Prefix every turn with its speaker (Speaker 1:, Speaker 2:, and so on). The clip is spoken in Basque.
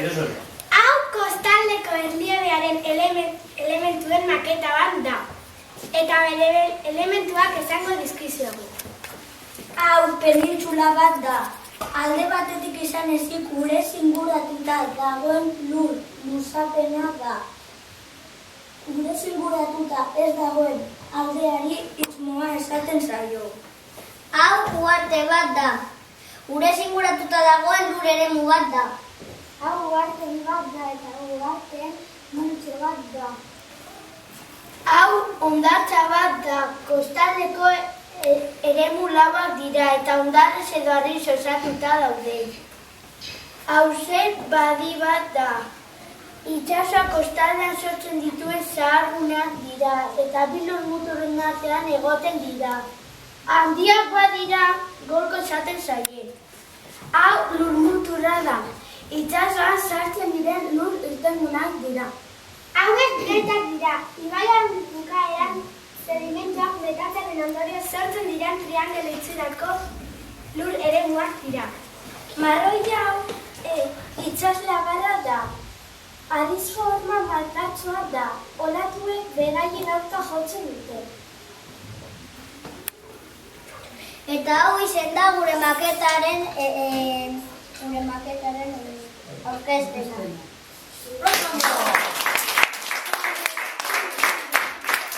Speaker 1: Hau kostaldeko erliebearen elementuen maketa bat da. Eta bere elementuak esango dizkizuegu.
Speaker 2: Hau penintsula bat da. Alde batetik izan ezik urez inguratuta dagoen lur luzapena da. Urez inguratuta ez dagoen aldeari istmoa esaten zaio. Hau uharte bat da. Urez inguratuta dagoen lur eremu bat da. Hau uharte bat da eta uharteen multzo bat da.
Speaker 1: Hau hondartza bat da. Kostaldeko eremu lauak dira eta hondarrez edo harriz osatuta daude. Hauze badi bat da. Itsasoa kostaldean sortzen dituen zaharguneak dira eta bi lurmuturren artean egoten dira. Handiak badira golko esaten zaie. Hau lurmuturra da. Itsasoan sartzen diren lur irtengunak dira. Hauek gretak dira. Ibaiaren bukaeran sedimentuak betatzearen ondorioz sortzen diren triangelo itxurako lur eremuak dira. Marroi hau itsaslagarra da. Hariz forma malkatsua da. Olatuek beraien aurka jotzen dute.
Speaker 2: Eta hau izen da gure maketaren aurkezpena.